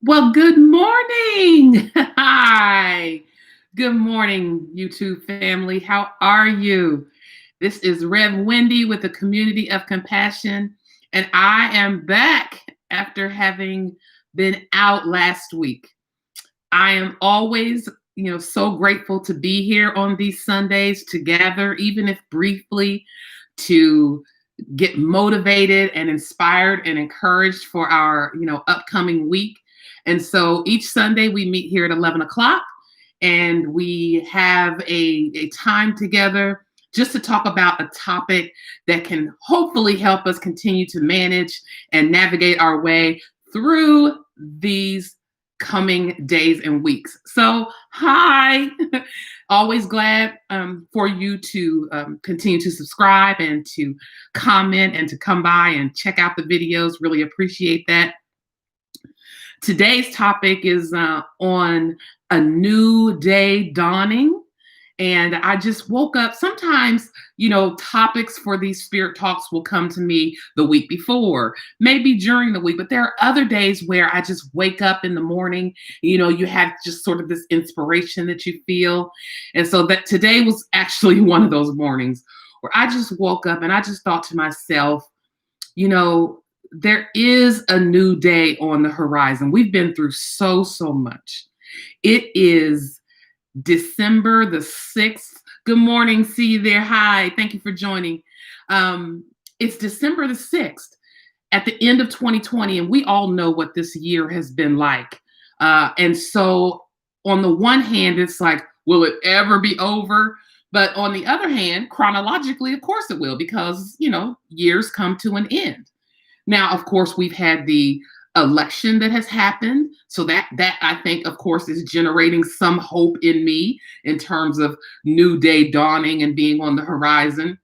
Well, good morning. Hi. Good morning, YouTube family. How are you? This is Rev Wendy with the Community of Compassion, and I am back after having been out last week. I am always, so grateful to be here on these Sundays to gather, even if briefly, to get motivated and inspired and encouraged for our, upcoming week. And so each Sunday we meet here at 11 o'clock and we have a time together just to talk about a topic that can hopefully help us continue to manage and navigate our way through these coming days and weeks. So, hi. Always glad for you to continue to subscribe and to comment and to come by and check out the videos. Really appreciate that. Today's topic is on a new day dawning. And I just woke up. Sometimes, topics for these spirit talks will come to me the week before, maybe during the week. But there are other days where I just wake up in the morning. You have just sort of this inspiration that you feel. And so that today was actually one of those mornings where I just woke up and I just thought to myself, there is a new day on the horizon. We've been through so much. It is December the 6th. Good morning. See you there. Hi. Thank you for joining. It's December the 6th at the end of 2020, and we all know what this year has been like. And so on the one hand, it's like, will it ever be over? But on the other hand, chronologically, of course it will, because, years come to an end. Now, of course, we've had the election that has happened. So that I think, of course, is generating some hope in me in terms of new day dawning and being on the horizon.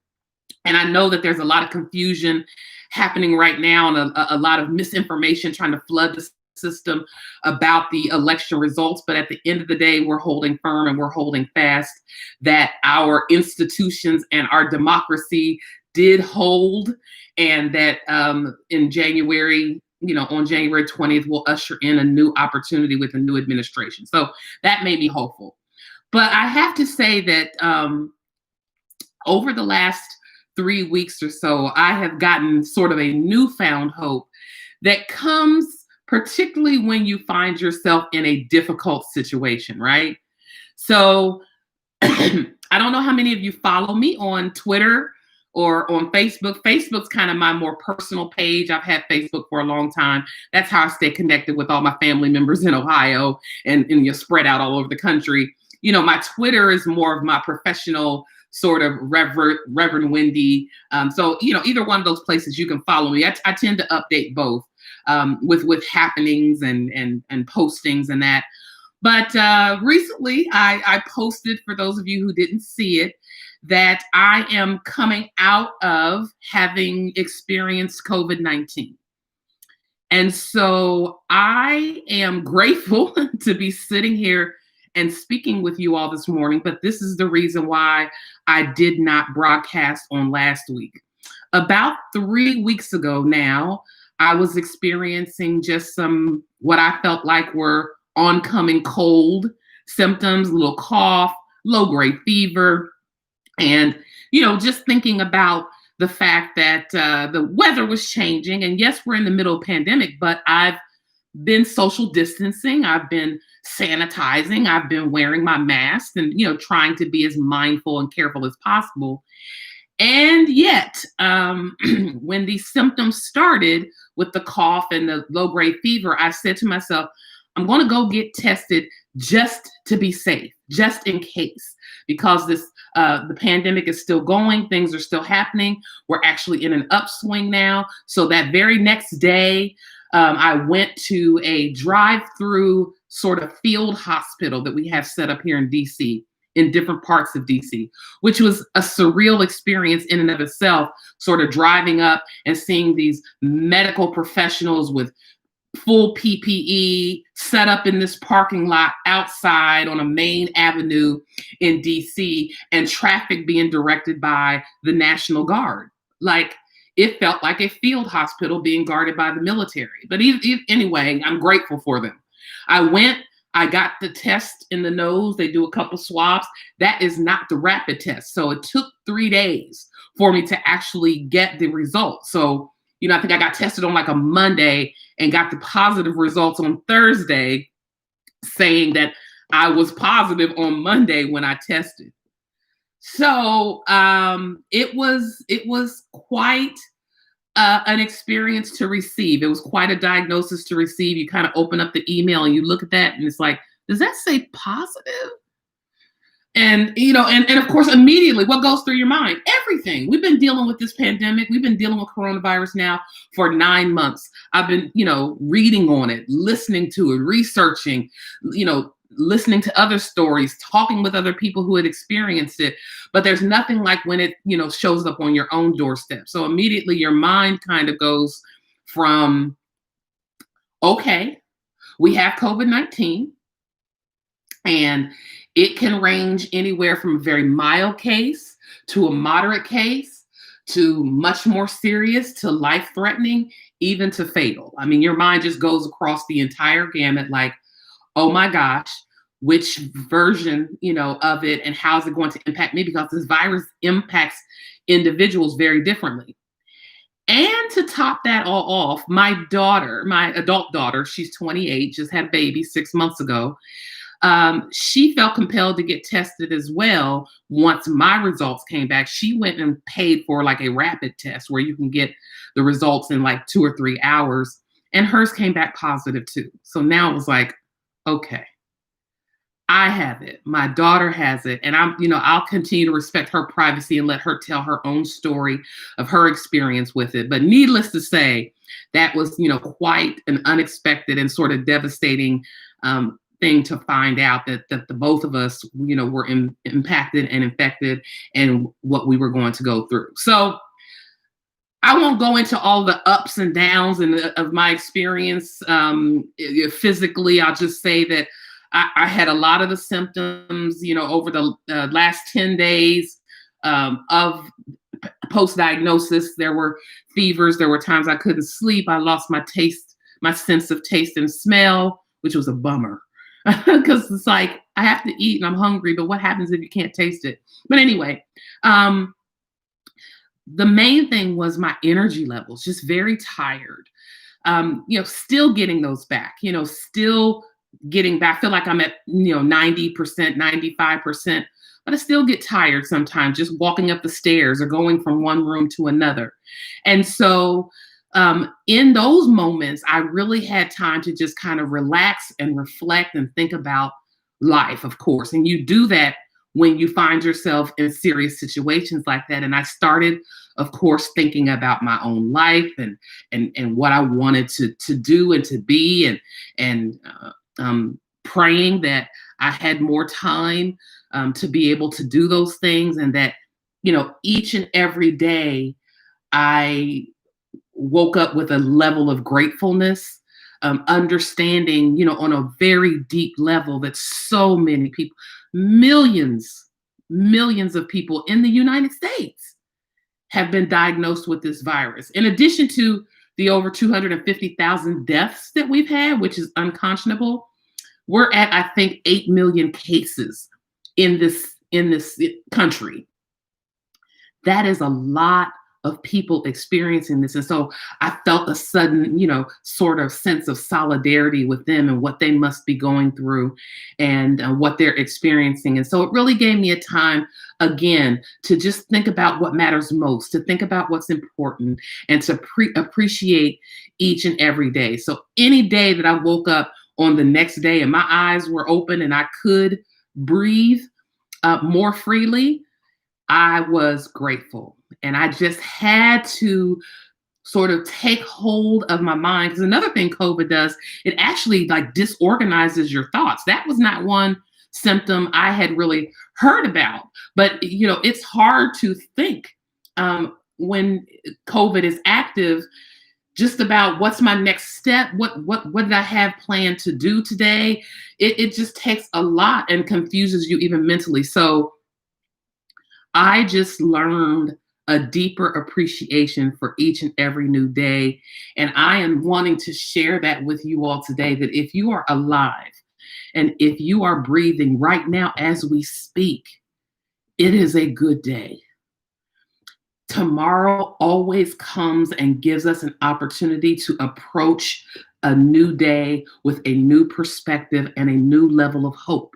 And I know that there's a lot of confusion happening right now and a lot of misinformation trying to flood the system about the election results. But at the end of the day, we're holding firm and we're holding fast that our institutions and our democracy did hold, and that in January, on January 20th, we'll usher in a new opportunity with a new administration. So that made me hopeful. But I have to say that over the last 3 weeks or so, I have gotten sort of a newfound hope that comes particularly when you find yourself in a difficult situation, right? So I don't know how many of you follow me on Twitter or on Facebook. Facebook's kind of my more personal page. I've had Facebook for a long time. That's how I stay connected with all my family members in Ohio and you're spread out all over the country. My Twitter is more of my professional sort of Reverend Wendy. So, either one of those places you can follow me. I tend to update both with happenings and postings and that. But recently I posted, for those of you who didn't see it, that I am coming out of having experienced COVID-19. And so I am grateful to be sitting here and speaking with you all this morning, but this is the reason why I did not broadcast on last week. About 3 weeks ago now, I was experiencing just some, what I felt like were oncoming cold symptoms, a little cough, low-grade fever, and, just thinking about the fact that the weather was changing. And yes, we're in the middle of pandemic, but I've been social distancing. I've been sanitizing. I've been wearing my mask and, trying to be as mindful and careful as possible. And yet, when these symptoms started with the cough and the low-grade fever, I said to myself, I'm going to go get tested just to be safe, just in case, because the pandemic is still going. Things are still happening. We're actually in an upswing now. So that very next day, I went to a drive-through sort of field hospital that we have set up here in DC, in different parts of DC, which was a surreal experience in and of itself, sort of driving up and seeing these medical professionals with full PPE set up in this parking lot outside on a main avenue in DC, and traffic being directed by the National Guard. Like, it felt like a field hospital being guarded by the military. But anyway, I'm grateful for them. I went, I got the test in the nose. They do a couple swabs. That is not the rapid test. So it took 3 days for me to actually get the results. So, I think I got tested on like a Monday and got the positive results on Thursday, saying that I was positive on Monday when I tested. So it was quite an experience to receive. It was quite a diagnosis to receive. You kind of open up the email and you look at that and it's like, does that say positive? And of course, immediately what goes through your mind? Everything. We've been dealing with this pandemic. We've been dealing with coronavirus now for 9 months. I've been, reading on it, listening to it, researching, listening to other stories, talking with other people who had experienced it. But there's nothing like when it, shows up on your own doorstep. So immediately your mind kind of goes from, okay, we have COVID-19, and it can range anywhere from a very mild case to a moderate case to much more serious to life-threatening, even to fatal. I mean, your mind just goes across the entire gamut like, oh my gosh, which version, of it, and how's it going to impact me? Because this virus impacts individuals very differently. And to top that all off, my daughter, my adult daughter, she's 28, just had a baby 6 months ago. She felt compelled to get tested as well. Once my results came back, she went and paid for like a rapid test where you can get the results in like 2 or 3 hours. And hers came back positive too. So now it was like, okay, I have it. My daughter has it. And I'll continue to respect her privacy and let her tell her own story of her experience with it. But needless to say, that was, quite an unexpected and sort of devastating thing to find out that the both of us, were impacted and infected and what we were going to go through. So I won't go into all the ups and downs of my experience physically. I'll just say that I had a lot of the symptoms, over the last 10 days of post-diagnosis. There were fevers. There were times I couldn't sleep. I lost my sense of taste and smell, which was a bummer. Because it's like, I have to eat and I'm hungry, but what happens if you can't taste it? But anyway, the main thing was my energy levels, just very tired. Still getting those back, still getting back. I feel like I'm at, 90%, 95%, but I still get tired sometimes just walking up the stairs or going from one room to another. And so in those moments, I really had time to just kind of relax and reflect and think about life, of course. And you do that when you find yourself in serious situations like that. And I started, of course, thinking about my own life and what I wanted to do and to be, and praying that I had more time to be able to do those things, and that, each and every day I woke up with a level of gratefulness, understanding, on a very deep level that so many people, millions of people in the United States have been diagnosed with this virus. In addition to the over 250,000 deaths that we've had, which is unconscionable, we're at, I think, 8 million cases in this country. That is a lot of people experiencing this. And so I felt a sudden, sort of sense of solidarity with them and what they must be going through and what they're experiencing. And so it really gave me a time, again, to just think about what matters most, to think about what's important, and to appreciate each and every day. So any day that I woke up on the next day and my eyes were open and I could breathe more freely, I was grateful. And I just had to sort of take hold of my mind. Because another thing COVID does, it actually like disorganizes your thoughts. That was not one symptom I had really heard about. But, it's hard to think when COVID is active, just about what's my next step, what did I have planned to do today? It just takes a lot and confuses you even mentally. So I just learned a deeper appreciation for each and every new day. And I am wanting to share that with you all today, that if you are alive and if you are breathing right now as we speak, it is a good day. Tomorrow always comes and gives us an opportunity to approach a new day with a new perspective and a new level of hope.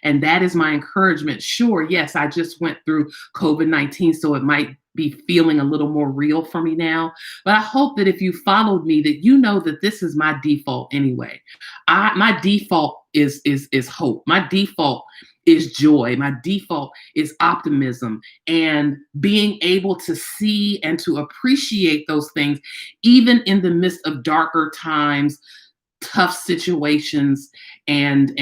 And that is my encouragement. Sure, yes, I just went through COVID-19, so it might be feeling a little more real for me now. But I hope that if you followed me, that you know that this is my default anyway. My default is hope. My default is joy. My default is optimism, and being able to see and to appreciate those things, even in the midst of darker times, tough situations, and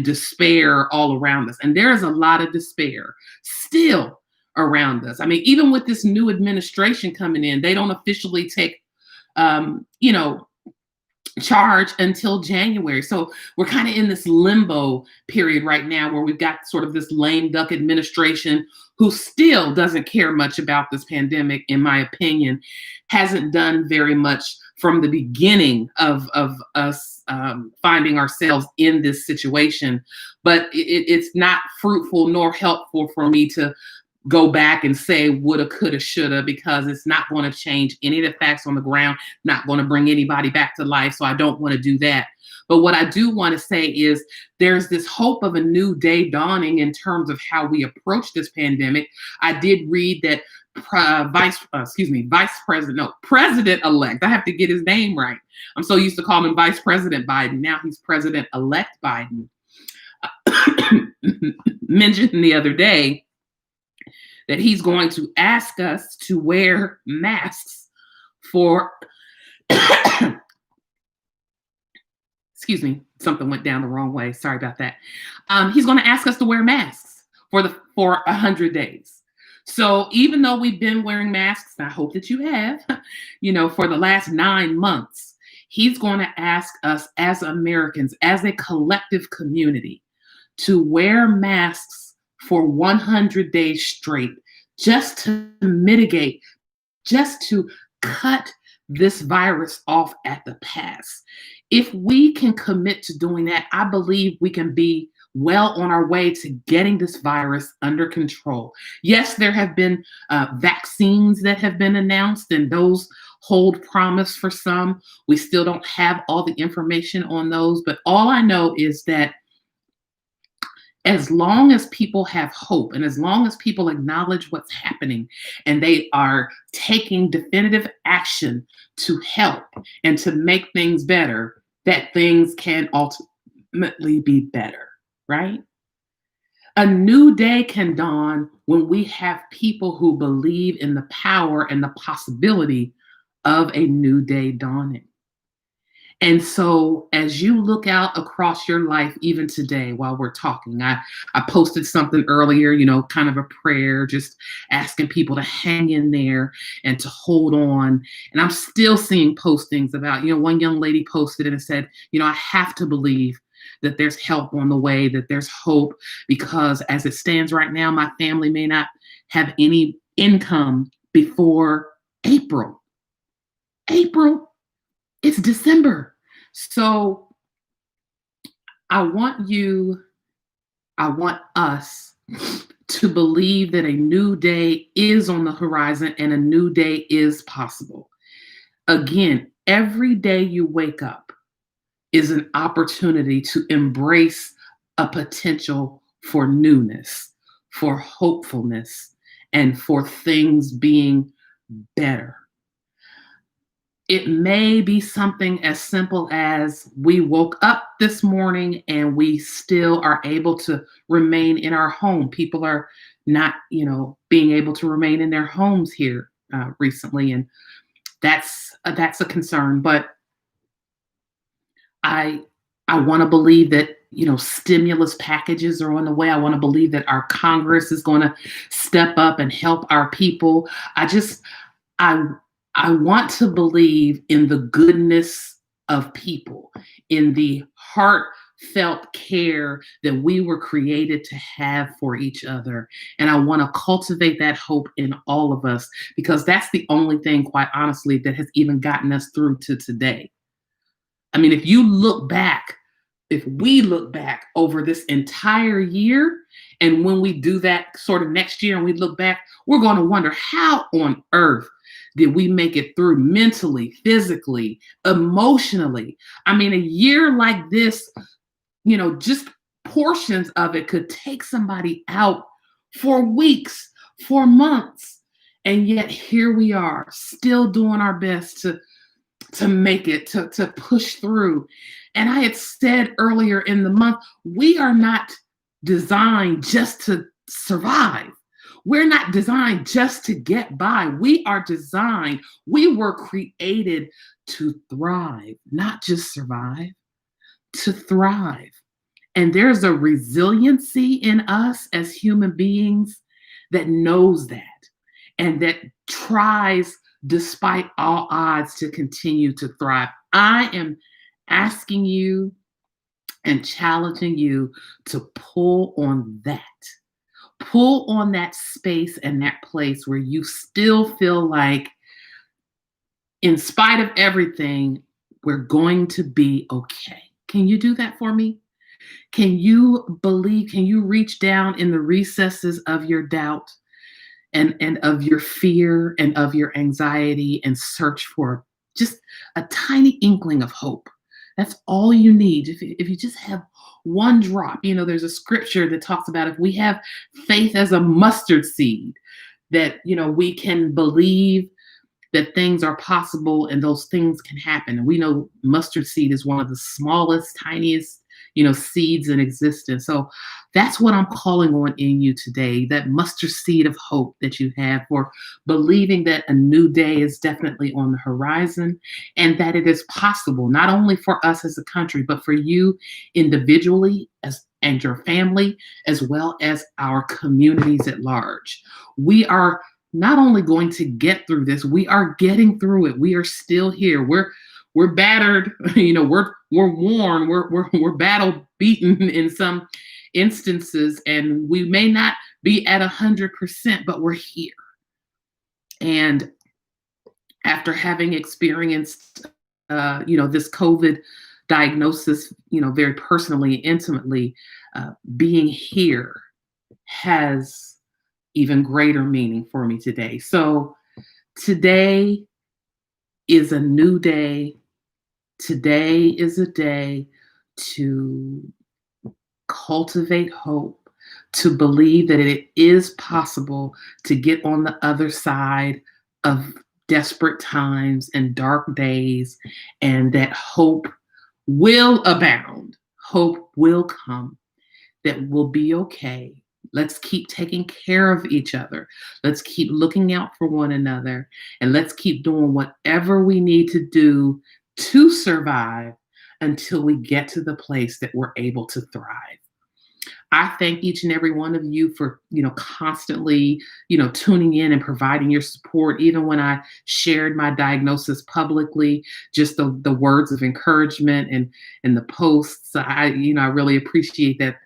despair all around us. And there is a lot of despair still around us. I mean, even with this new administration coming in, they don't officially take you know, charge until January. So we're kind of in this limbo period right now where we've got sort of this lame duck administration who still doesn't care much about this pandemic, in my opinion, hasn't done very much from the beginning of us finding ourselves in this situation. But it's not fruitful nor helpful for me to go back and say woulda, coulda, shoulda, because it's not going to change any of the facts on the ground, not going to bring anybody back to life. So I don't want to do that. But what I do want to say is there's this hope of a new day dawning in terms of how we approach this pandemic. I did read that President-elect, I have to get his name right. I'm so used to calling him Vice President Biden. Now he's President-elect Biden. Mentioned the other day that he's going to ask us to wear masks for, excuse me, something went down the wrong way. Sorry about that. He's going to ask us to wear masks for 100 days. So even though we've been wearing masks, and I hope that you have, for the last 9 months, he's going to ask us as Americans, as a collective community, to wear masks for 100 days straight, just to mitigate, just to cut this virus off at the pass. If we can commit to doing that, I believe we can be well on our way to getting this virus under control. Yes, there have been vaccines that have been announced, and those hold promise for some. We still don't have all the information on those, but all I know is that as long as people have hope and as long as people acknowledge what's happening and they are taking definitive action to help and to make things better, that things can ultimately be better, right? A new day can dawn when we have people who believe in the power and the possibility of a new day dawning. And so as you look out across your life, even today while we're talking, I posted something earlier, kind of a prayer, just asking people to hang in there and to hold on. And I'm still seeing postings about, one young lady posted and it said, I have to believe that there's help on the way, that there's hope, because as it stands right now, my family may not have any income before April. It's December. So I want us to believe that a new day is on the horizon and a new day is possible. Again, every day you wake up is an opportunity to embrace a potential for newness, for hopefulness, and for things being better. It may be something as simple as we woke up this morning and we still are able to remain in our home. People are not, being able to remain in their homes here recently, and that's a concern. But I want to believe that stimulus packages are on the way. I want to believe that our Congress is going to step up and help our people. I want to believe in the goodness of people, in the heart felt care that we were created to have for each other. And I want to cultivate that hope in all of us because that's the only thing, quite honestly, that has even gotten us through to today. I mean, if we look back over this entire year, and when we do that sort of next year and we look back, we're going to wonder how on earth did we make it through mentally, physically, emotionally? I mean, a year like this, just portions of it could take somebody out for weeks, for months. And yet here we are, still doing our best to make it, to push through. And I had said earlier in the month, we are not designed just to survive. We're not designed just to get by. We were created to thrive, not just survive, to thrive. And there's a resiliency in us as human beings that knows that and that tries, despite all odds, to continue to thrive. I am asking you and challenging you to pull on that. Pull on that space and that place where you still feel like, in spite of everything, we're going to be okay. Can you do that for me? Can you believe? Can you reach down in the recesses of your doubt and of your fear and of your anxiety and search for just a tiny inkling of hope? That's all you need. If you just have one drop, there's a scripture that talks about if we have faith as a mustard seed, that, we can believe that things are possible and those things can happen. And we know mustard seed is one of the smallest, tiniest, seeds in existence. So that's what I'm calling on in you today, that mustard seed of hope that you have for believing that a new day is definitely on the horizon and that it is possible, not only for us as a country, but for you individually and your family, as well as our communities at large. We are not only going to get through this, we are getting through it. We are still here. We're battered, we're worn, we're battle beaten in some instances, and we may not be at 100%, but we're here. And after having experienced, this COVID diagnosis, very personally, intimately, being here has even greater meaning for me today. So today is a new day. Today is a day to cultivate hope, to believe that it is possible to get on the other side of desperate times and dark days, and that hope will abound. Hope will come, that we'll be okay. Let's keep taking care of each other. Let's keep looking out for one another, and let's keep doing whatever we need to do to survive until we get to the place that we're able to thrive. I thank each and every one of you for, constantly, tuning in and providing your support. Even when I shared my diagnosis publicly, just the words of encouragement and the posts, I really appreciate that.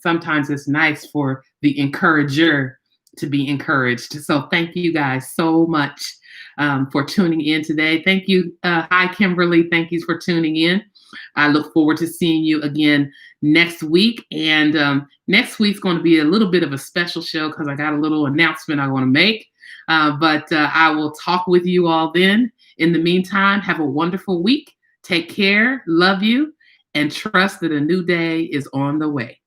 Sometimes it's nice for the encourager to be encouraged. So thank you guys so much for tuning in today. Thank you. Hi, Kimberly. Thank you for tuning in. I look forward to seeing you again next week. And next week's going to be a little bit of a special show because I got a little announcement I want to make. But I will talk with you all then. In the meantime, have a wonderful week. Take care. Love you. And trust that a new day is on the way.